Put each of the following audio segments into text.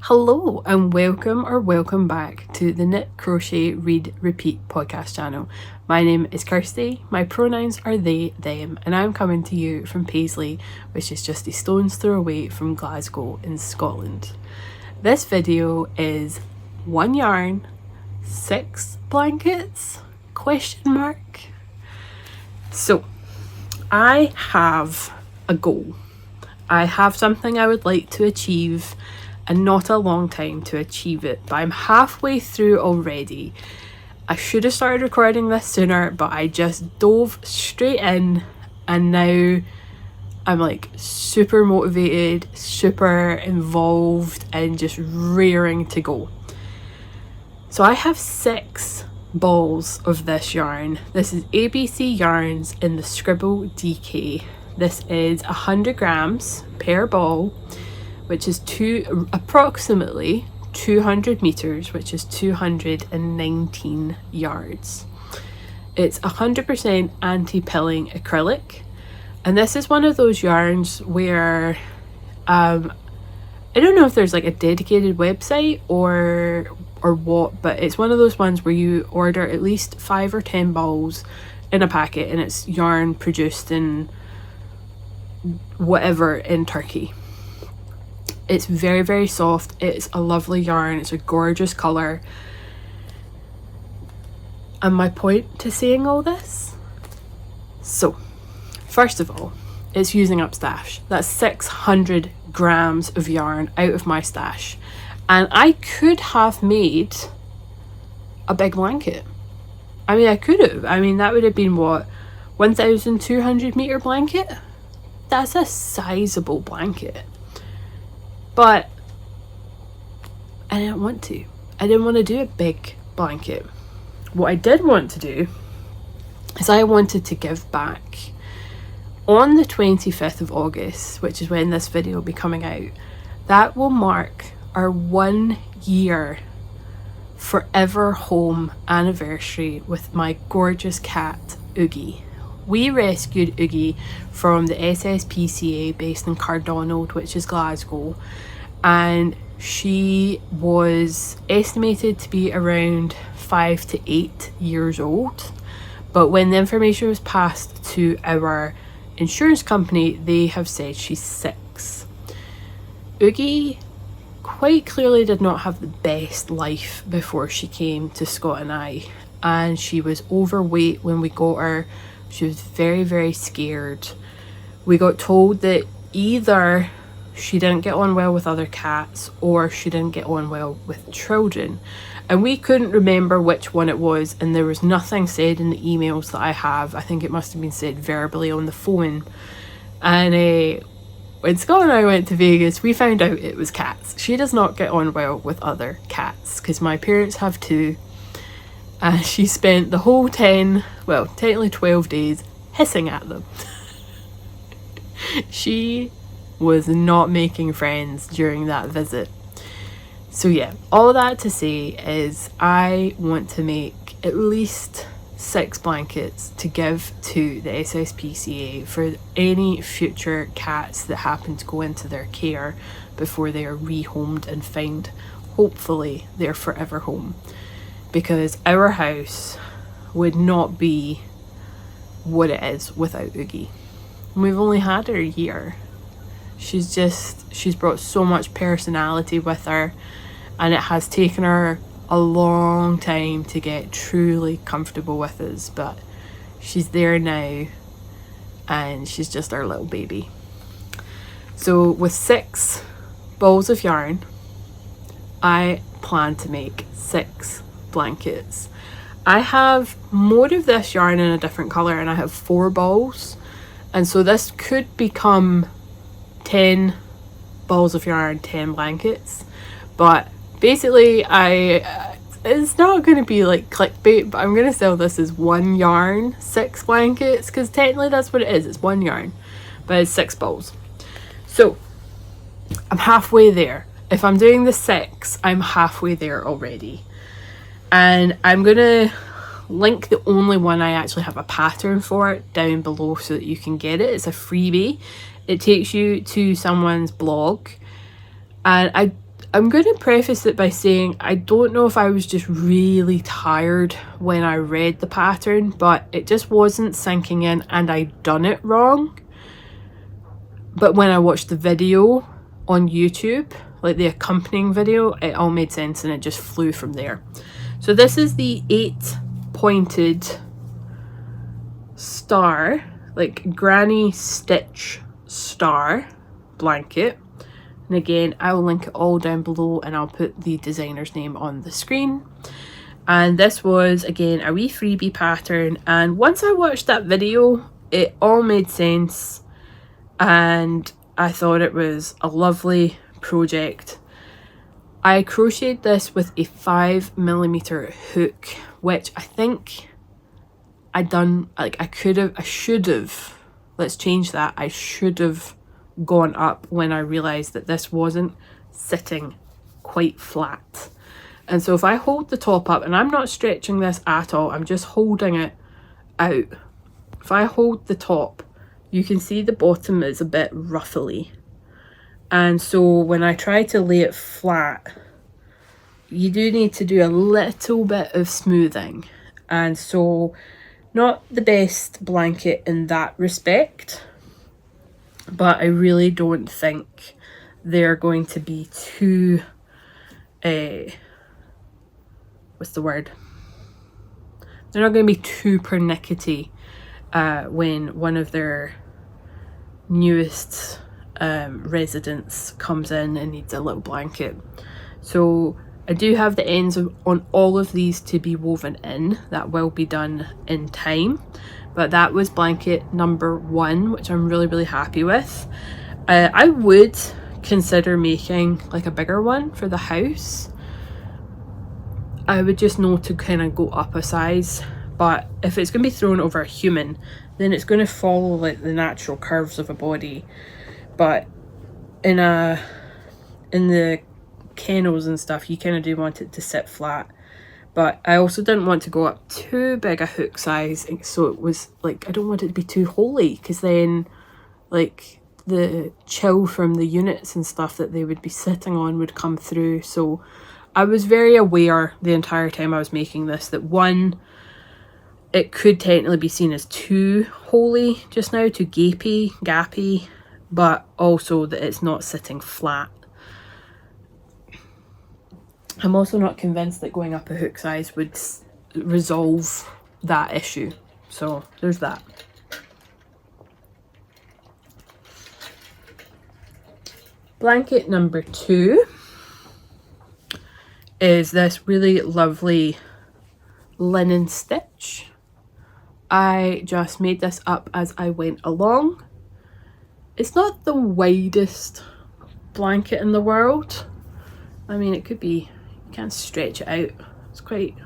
Hello and welcome back to the Knit Crochet Read Repeat podcast channel. My name is Kirsty, my pronouns are they, them, and I'm coming to you from Paisley, which is just a stone's throw away from Glasgow in Scotland. This video is 1 yarn, 6 blankets, ? So I have a goal. I have something I would like to achieve and not a long time to achieve it, but I'm halfway through already. I should have started recording this sooner, but I just dove straight in and now I'm like super motivated, super involved and just raring to go. So I have 6 balls of this yarn. This is ABC yarns in the Scribble DK. This is 100 grams per ball, which is approximately 200 meters, which is 219 yards. It's 100% anti-pilling acrylic, and this is one of those yarns where I don't know if there's like a dedicated website or what, but it's one of those ones where you order at least 5 or 10 balls in a packet, and it's yarn produced in whatever in Turkey. It's very, very soft. It's a lovely yarn. It's a gorgeous colour. And my point to saying all this? So, first of all, it's using up stash. That's 600 grams of yarn out of my stash. And I could have made a big blanket. I mean, I could have. I mean, that would have been what? 1,200 metre blanket? That's a sizable blanket. But I didn't want to. I didn't want to do a big blanket. What I did want to do is I wanted to give back. On the 25th of August, which is when this video will be coming out, that will mark our 1 year forever home anniversary with my gorgeous cat, Oogie. We rescued Oogie from the SSPCA based in Cardonald, which is Glasgow, and she was estimated to be around 5 to 8 years old. But when the information was passed to our insurance company, they have said she's 6. Oogie quite clearly did not have the best life before she came to Scott and I, and she was overweight when we got her. She was very, very scared. We got told that either she didn't get on well with other cats or she didn't get on well with children. And we couldn't remember which one it was, and there was nothing said in the emails that I have. I think it must have been said verbally on the phone. And when Scott and I went to Vegas, we found out it was cats. She does not get on well with other cats because my parents have 2. And she spent the whole 10, well, technically 12 days hissing at them. She was not making friends during that visit. So yeah, all that to say is I want to make at least 6 blankets to give to the SSPCA for any future cats that happen to go into their care before they are rehomed and find, hopefully, their forever home. Because our house would not be what it is without Oogie. And we've only had her a year. She's brought so much personality with her, and it has taken her a long time to get truly comfortable with us, but she's there now and she's just our little baby. So with 6 balls of yarn, I plan to make 6 blankets. I have more of this yarn in a different colour, and I have 4 balls, and so this could become 10 balls of yarn, 10 blankets. But basically it's not going to be like clickbait, but I'm going to sell this as 1 yarn, 6 blankets, because technically that's what it is. It's 1 yarn, but it's 6 balls. So I'm halfway there. If I'm doing the 6, I'm halfway there already. And I'm going to link the only one I actually have a pattern for it down below so that you can get it. It's a freebie. It takes you to someone's blog, and I'm going to preface it by saying I don't know if I was just really tired when I read the pattern, but it just wasn't sinking in and I'd done it wrong. But when I watched the video on YouTube, like the accompanying video, it all made sense and it just flew from there. So this is the 8-pointed star, like granny stitch star blanket. And again, I'll link it all down below and I'll put the designer's name on the screen. And this was, again, a wee freebie pattern. And once I watched that video, it all made sense. And I thought it was a lovely project. I crocheted this with a 5mm hook, which I think I should have, let's change that. I should have gone up when I realized that this wasn't sitting quite flat. And so if I hold the top up, and I'm not stretching this at all, I'm just holding it out. If I hold the top, you can see the bottom is a bit ruffly. And so when I try to lay it flat, you do need to do a little bit of smoothing. And so not the best blanket in that respect. But I really don't think they're going to be too, what's the word? They're not going to be too pernickety when one of their newest residents comes in and needs a little blanket. So I do have the ends on all of these to be woven in. That will be done in time. But that was blanket number 1, which I'm really, really happy with. I would consider making like a bigger one for the house. I would just know to kind of go up a size. But if it's going to be thrown over a human, then it's going to follow like the natural curves of a body. But in the kennels and stuff, you kind of do want it to sit flat. But I also didn't want to go up too big a hook size, so it was like, I don't want it to be too holey, because then like the chill from the units and stuff that they would be sitting on would come through. So I was very aware the entire time I was making this that, one, it could technically be seen as too holey just now, too gappy, but also that it's not sitting flat. I'm also not convinced that going up a hook size would resolve that issue. So there's that. Blanket number 2 is this really lovely linen stitch. I just made this up as I went along. It's not the widest blanket in the world. I mean, it could be, you can't stretch it out. It's quite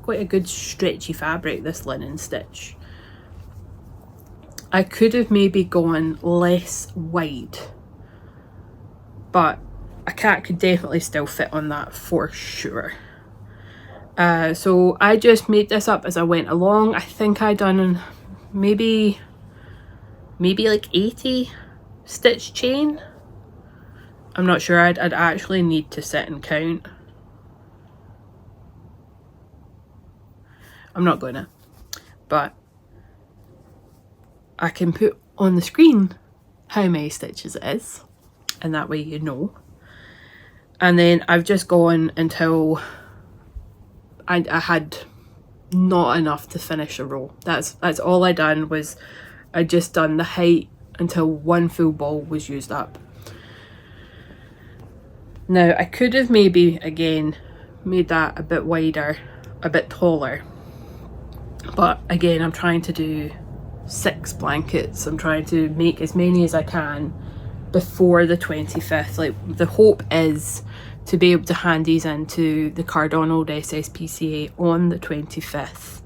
a good stretchy fabric, this linen stitch. I could have maybe gone less wide, but a cat could definitely still fit on that for sure. So I just made this up as I went along. I think I done maybe like 80 stitch chain. I'm not sure. I'd actually need to sit and count. I'm not gonna, but I can put on the screen how many stitches it is, and that way you know. And then I've just gone until I had not enough to finish a row. That's all I done, was I just done the height until one full ball was used up. Now I could have maybe again made that a bit wider, a bit taller, but again I'm trying to do 6 blankets. I'm trying to make as many as I can before the 25th. Like, the hope is to be able to hand these into the Cardonald SSPCA on the 25th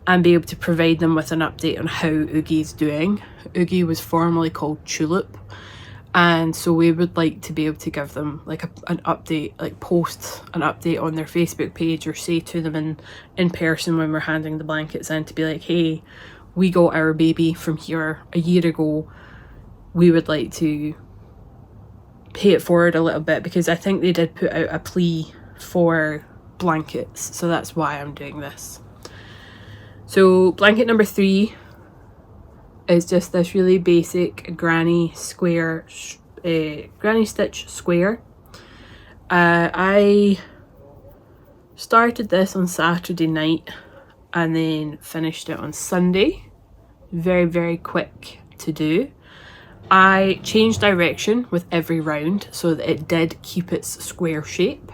and be able to provide them with an update on how Oogie's doing. Oogie was formerly called Tulip, and so we would like to be able to give them like an update, like post an update on their Facebook page, or say to them in person when we're handing the blankets in, to be like, hey, we got our baby from here a year ago. We would like to pay it forward a little bit because I think they did put out a plea for blankets, so that's why I'm doing this. So blanket number 3 is just this really basic granny square, granny stitch square. I started this on Saturday night and then finished it on Sunday. Very, very quick to do. I changed direction with every round so that it did keep its square shape,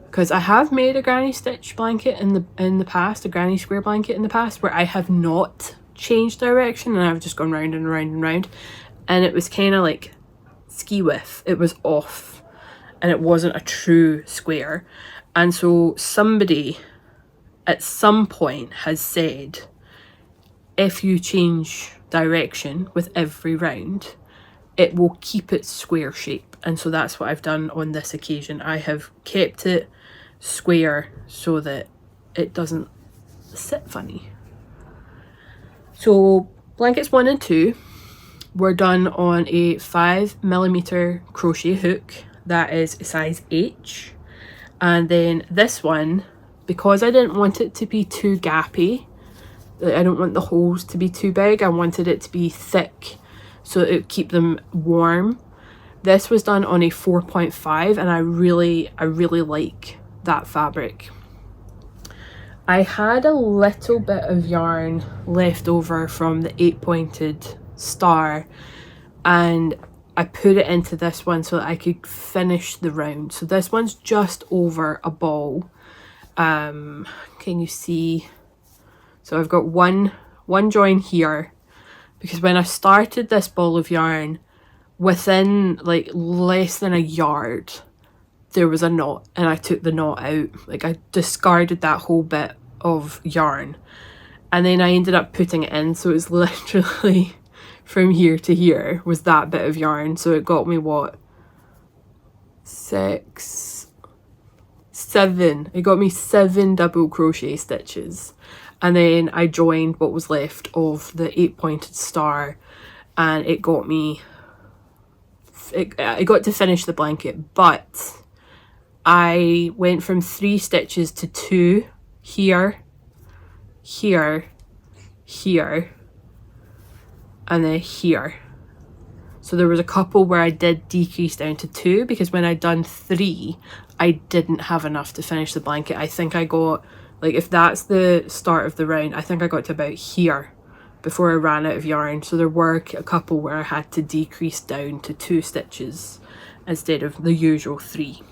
because I have made a granny stitch blanket in the past, a granny square blanket in the past, where I have not changed direction and I've just gone round and round and round, and it was kind of like ski whiff. It was off and it wasn't a true square. And so somebody at some point has said, if you change direction with every round, it will keep its square shape. And so that's what I've done on this occasion. I have kept it square so that it doesn't sit funny. So blankets 1 and 2 were done on a 5mm crochet hook that is a size H. And then this one, because I didn't want it to be too gappy, I don't want the holes to be too big, I wanted it to be thick so it would keep them warm. This was done on a 4.5 and I really like that fabric. I had a little bit of yarn left over from the 8-pointed star and I put it into this one so that I could finish the round. So this one's just over a ball. Can you see? So I've got one join here, because when I started this ball of yarn, within like less than a yard there was a knot and I took the knot out. Like I discarded that whole bit of yarn and then I ended up putting it in, so it was literally from here to here was that bit of yarn. So it got me what, 6, 7, it got me 7 double crochet stitches, and then I joined what was left of the 8-pointed star and it got me, I got to finish the blanket, but I went from 3 stitches to 2 here, here, here, and then here. So there was a couple where I did decrease down to 2 because when I'd done 3 I didn't have enough to finish the blanket. I think I got, like, if that's the start of the round, I think I got to about here before I ran out of yarn. So there were a couple where I had to decrease down to 2 stitches instead of the usual 3.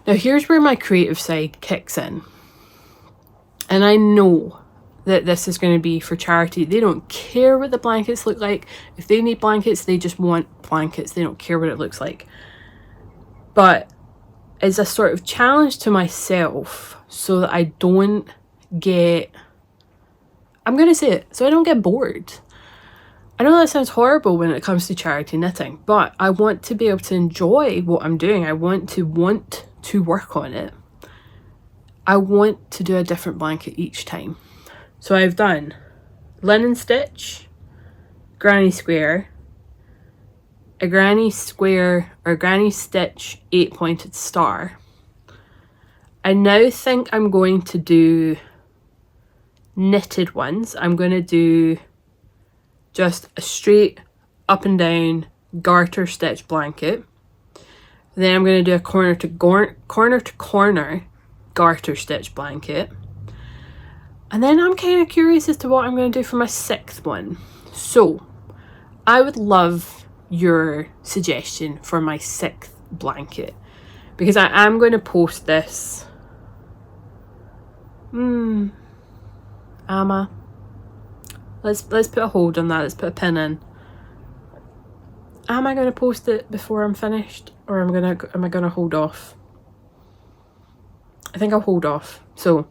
Now here's where my creative side kicks in. And I know that this is going to be for charity. They don't care what the blankets look like. If they need blankets, they just want blankets. They don't care what it looks like. But as a sort of challenge to myself so that I don't get, I'm going to say it, so I don't get bored. I know that sounds horrible when it comes to charity knitting, but I want to be able to enjoy what I'm doing. I want to work on it. I want to do a different blanket each time. So I've done linen stitch, granny square, a granny square or granny stitch 8-pointed star. I now think I'm going to do knitted ones. I'm going to do just a straight up and down garter stitch blanket. Then I'm going to do a corner to corner garter stitch blanket. And then I'm kind of curious as to what I'm going to do for my 6th one. So I would love your suggestion for my 6th blanket, because I am going to post this. Amma, let's put a hold on that. Let's put a pin in. Am I going to post it before I'm finished, or am I going to hold off? I think I'll hold off. So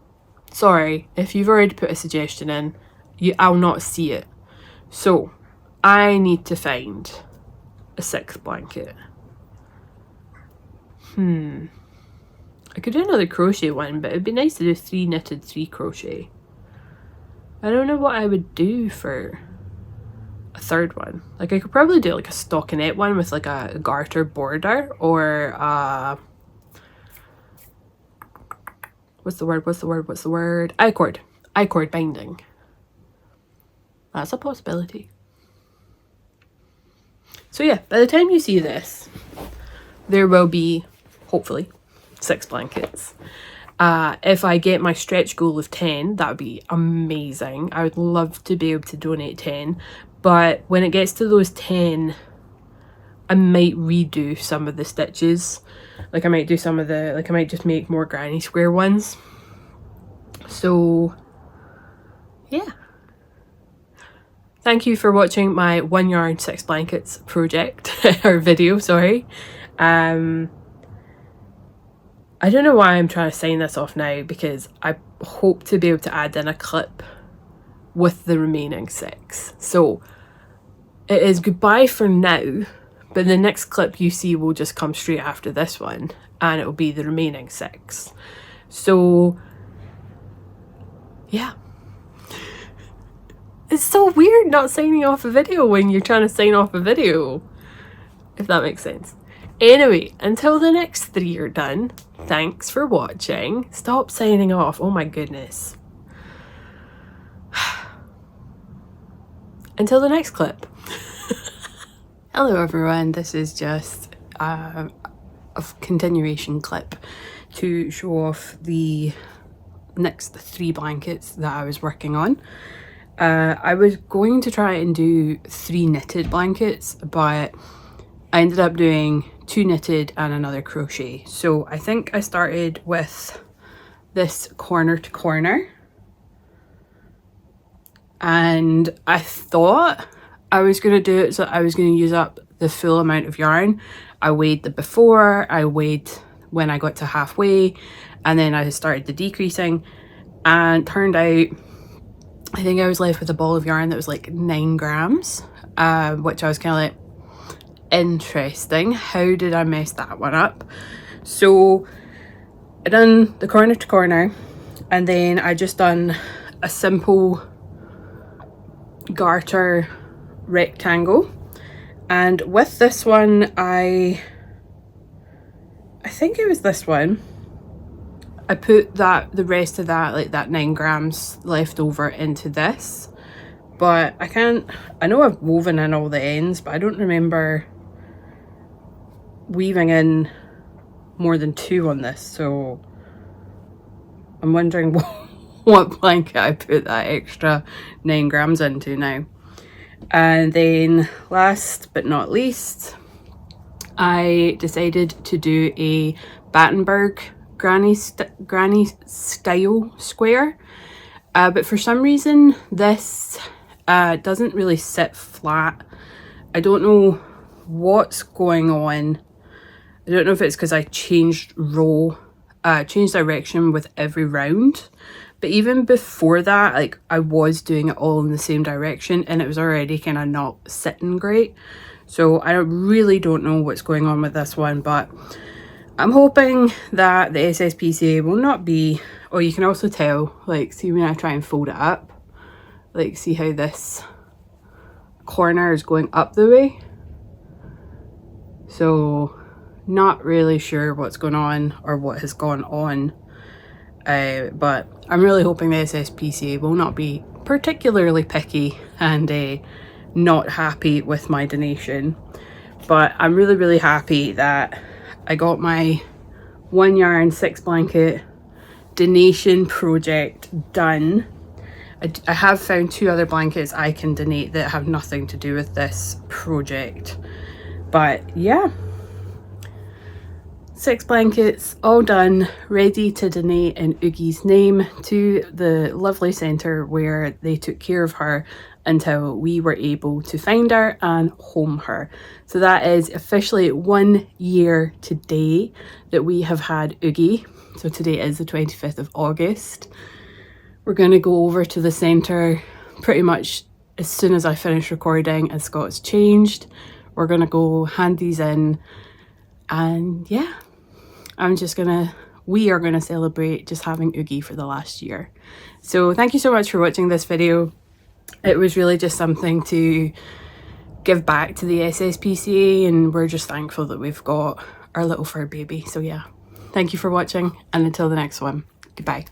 sorry if you've already put a suggestion in, I'll not see it. So I need to find a 6th blanket. I could do another crochet one, but it'd be nice to do 3 knitted, 3 crochet. I don't know what I would do for a third one. Like I could probably do like a stockinette one with like a garter border, or what's the word? I-cord binding. That's a possibility. So yeah, by the time you see this, there will be, hopefully, 6 blankets. If I get my stretch goal of 10, that would be amazing. I would love to be able to donate 10. But when it gets to those 10, I might redo some of the stitches. Like I might do some of the, like I might just make more granny square ones. So yeah. Thank you for watching my 1 yarn 6 blankets project, or video, sorry. I don't know why I'm trying to sign this off now, because I hope to be able to add in a clip with the remaining 6. So it is goodbye for now, but the next clip you see will just come straight after this one, and it will be the remaining 6. So yeah. It's so weird not signing off a video when you're trying to sign off a video, if that makes sense. Anyway, until the next 3 are done, thanks for watching. Stop signing off, oh my goodness. Until the next clip. Hello everyone, this is just a continuation clip to show off the next 3 blankets that I was working on. I was going to try and do 3 knitted blankets, but I ended up doing 2 knitted and another crochet. So I think I started with this corner to corner, and I thought I was going to do it so I was going to use up the full amount of yarn. I weighed the before, I weighed when I got to halfway, and then I started the decreasing, and turned out I think I was left with a ball of yarn that was like 9 grams, which I was kind of like, interesting, how did I mess that one up? So I done the corner to corner, and then I just done a simple garter rectangle, and with this one I think it was this one, I put the rest of that, like that 9 grams left over, into this, but I know I've woven in all the ends, but I don't remember weaving in more than 2 on this, so I'm wondering what blanket I put that extra 9 grams into now. And then last but not least, I decided to do a Battenberg granny style square, but for some reason this doesn't really sit flat. I don't know what's going on. I don't know if it's because I changed direction with every round, but even before that, like, I was doing it all in the same direction and it was already kind of not sitting great. So I really don't know what's going on with this one, but I'm hoping that the SSPCA will not be, or you can also tell, like, see when I try and fold it up, like, see how this corner is going up the way. So not really sure what's going on or what has gone on, but I'm really hoping the SSPCA will not be particularly picky and not happy with my donation. But I'm really happy that I got my 1 yarn 6 blanket donation project done. I have found 2 other blankets I can donate that have nothing to do with this project, but yeah, 6 blankets all done, ready to donate in Oogie's name to the lovely centre where they took care of her until we were able to find her and home her. So that is officially 1 year today that we have had Oogie. So today is the 25th of August. We're going to go over to the centre pretty much as soon as I finish recording and Scott's changed. We're going to go hand these in, and yeah, we are going to celebrate just having Oogie for the last year. So thank you so much for watching this video. It was really just something to give back to the SSPCA, and we're just thankful that we've got our little fur baby. So yeah, thank you for watching, and until the next one, goodbye.